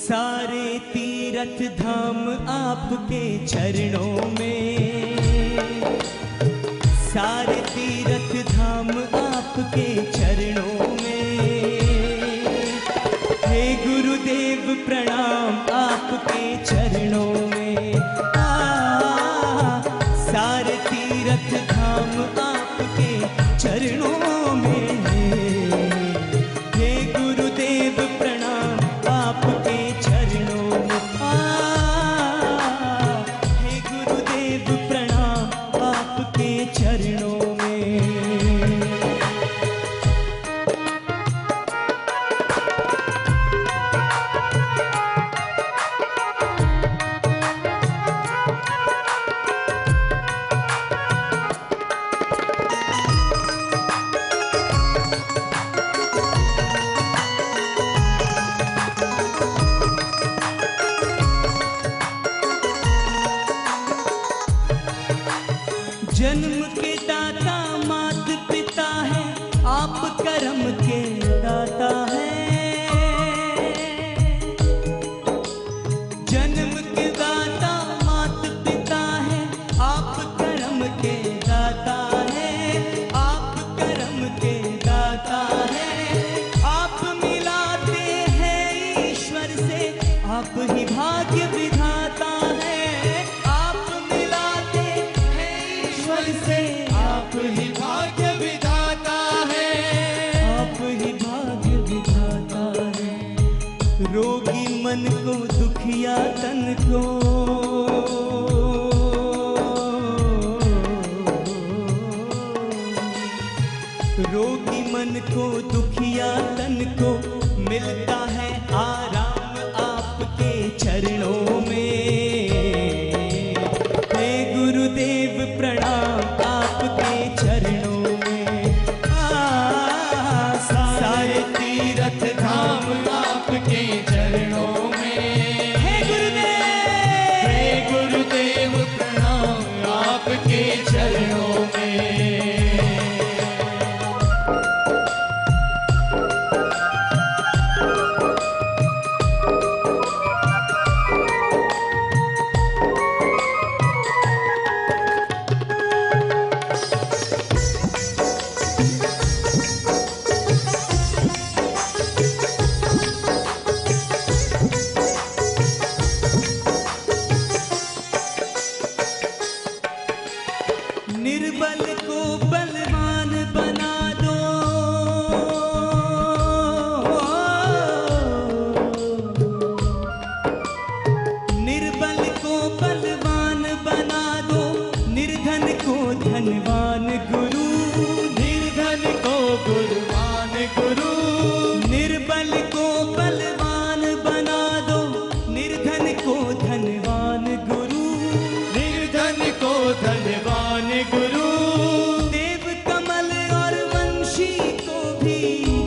सारे तीर्थ धाम आपके चरणों में, सारे तीर्थ धाम आपके चरणों में। हे गुरुदेव प्रणाम आपके चरणों में। सारे तीर्थ धाम आपके चरणों में। हे गुरुदेव प्रणाम आपके चरणों में। हे गुरुदेव प्रणाम आपके चरणों में। जन्म के दाता मात पिता है, आप कर्म के दाता है। जन्म के दाता मात पिता है, आप कर्म के दाता है। आप कर्म के दाता है। आप मिलाते हैं ईश्वर से, आप ही भाग्य विधाता है। से आप ही भाग्य विधाता है। आप ही भाग्य विधाता है। रोगी मन को दुखिया तन को, रोगी मन को दुखिया तन को मिलता है आराम आपके चरणों में। हे गुरुदेव प्रणाम आपके चरणों में। सारे तीर्थ धाम आपके चरणों में। हे गुरुदेव प्रणाम आपके चरणों में। निर्बल को बलवान बना दो, निर्बल को बलवान बना दो। निर्धन को धनवान गुरु, निर्धन को गुरुवान गुरु। निर्बल को बलवान बना दो, निर्धन को धनवान गुरु, निर्धन को धनवान गुरु। देव कमल और वंशी को भी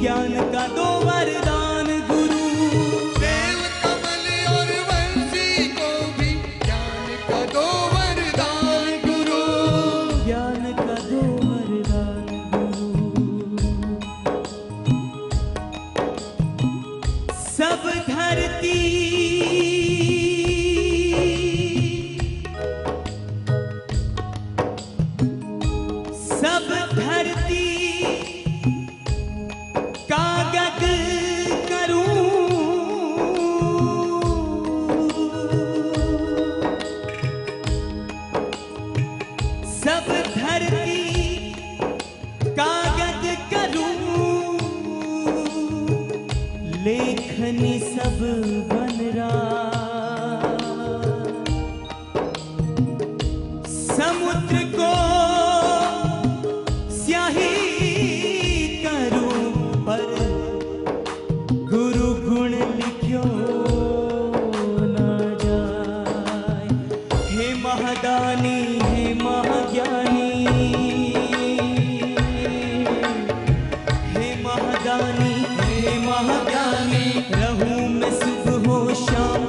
ज्ञान का दो वरदान गुरु। देव कमल और वंशी को भी ज्ञान का दो वरदान गुरु। ज्ञान का दो वरदान गुरु। सब धरती सब धरती कागज करूं, सब धरती कागज करूं। लेखनी सब बन रहा, समुद्र को स्याही करूं, पर गुरु गुण लिखियो ना जाए। हे महादानी हे महाज्ञानी, हे महादानी हे महाज्ञानी। रहूं मैं सुबह हो शाम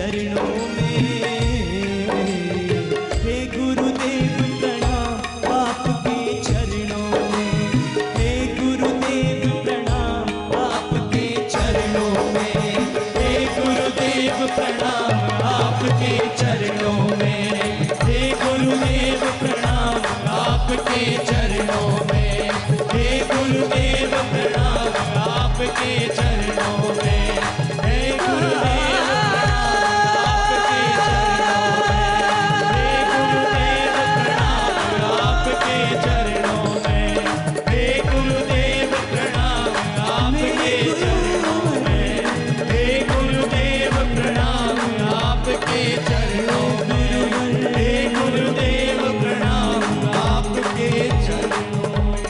चरणों में। हे गुरुदेव प्रणाम आपके चरणों में। हे गुरुदेव प्रणाम आपके चरणों में। हे गुरुदेव प्रणाम आपके चरणों में। हे गुरुदेव प्रणाम आपके चरणों में। हे गुरुदेव प्रणाम आपके चरणों में। हे गुरुदेव प्रणाम आपके चरणों में। हे गुरुदेव प्रणाम आपके चरणों में। हे गुरुदेव प्रणाम आपके चरणों में। हे गुरुदेव प्रणाम आपके चरणों में।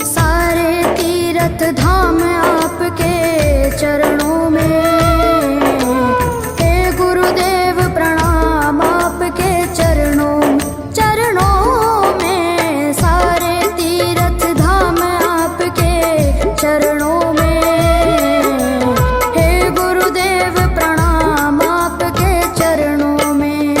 सारे तीर्थ धाम आपके चरणों में। हे गुरुदेव प्रणाम आपके चरणों में। सारे तीर्थ धाम आपके चरणों में। हे गुरुदेव प्रणाम आपके चरणों में।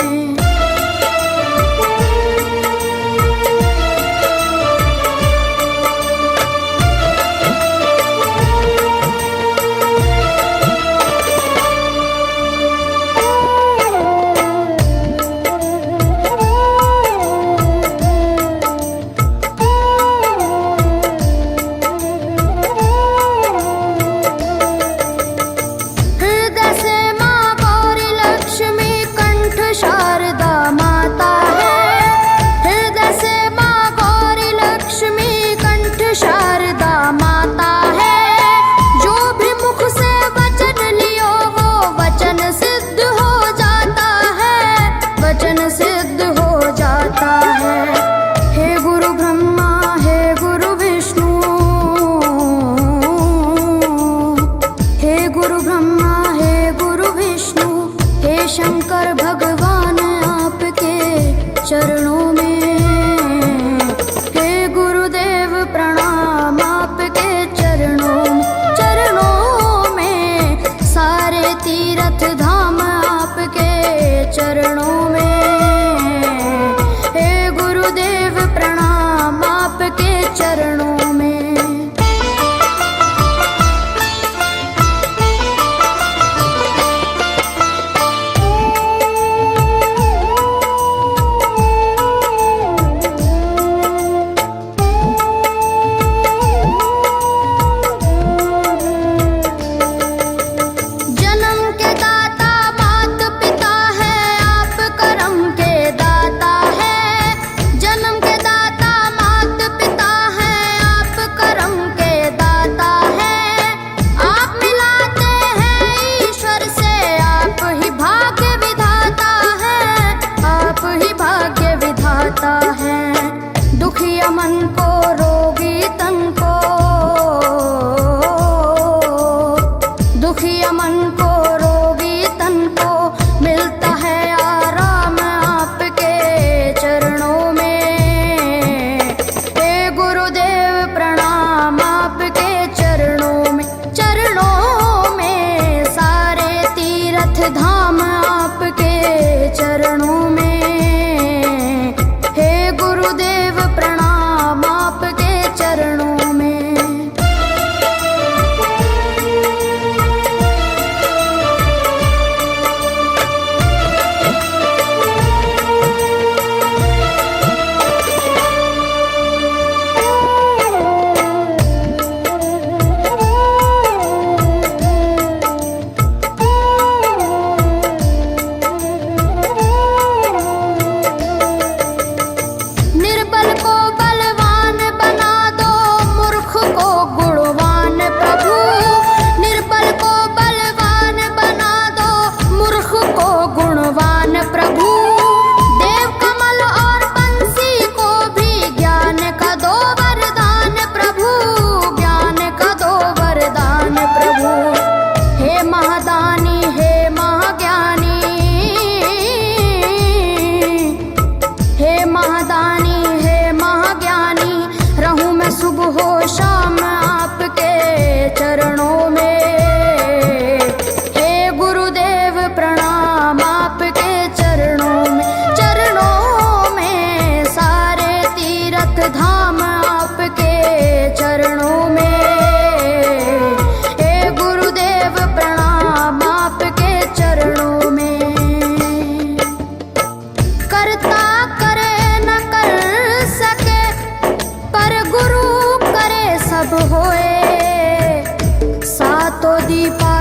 हृदय से माँ गौरी लक्ष्मी कंठ शारदा माता है। हृदय से माँ गौरी लक्ष्मी कंठ शारदा माता है। जो भी मुख से वचन लियो वो वचन सिद्ध हो जाता है। वचन सिद्ध हो जाता है। हे गुरु ब्रह्मा हे गुरु विष्णु। हे गुरु ब्रह्मा हे गुरु विष्णु। हे शंकर भगवान आपके चरणों में। हे गुरुदेव प्रणाम आपके चरणों में। सारे तीर्थ धाम आपके चरणों में। हे गुरुदेव प्रणाम आपके चरणों में।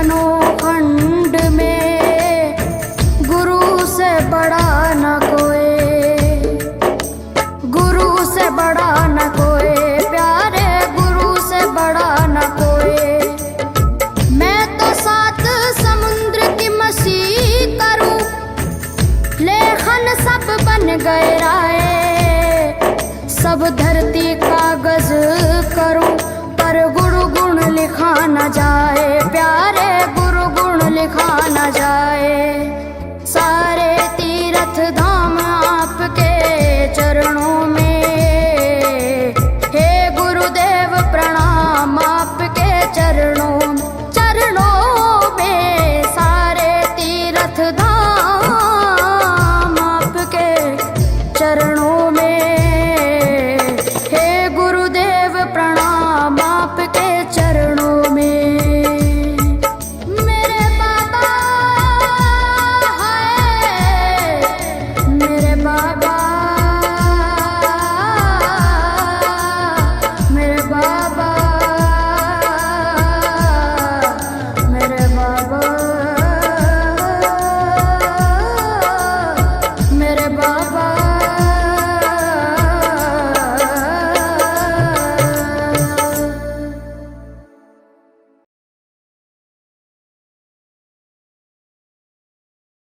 तीनों खंड में गुरु से बड़ा न कोई, गुरु से बड़ा न कोई, प्यारे गुरु से बड़ा न कोई। मैं तो 7 समुद्र की मसी करूं, लेखन सब बन गए राय, सब धरती कागज करूं, पर गुरु गुण लिखा न जाए, प्यारे गुरु गुण लिखा न जाए। सारे तीर्थ धाम आपके चरणों में, हे गुरुदेव प्रणाम आपके चरणों, चरणों में। सारे तीर्थ धाम आपके चरणों में।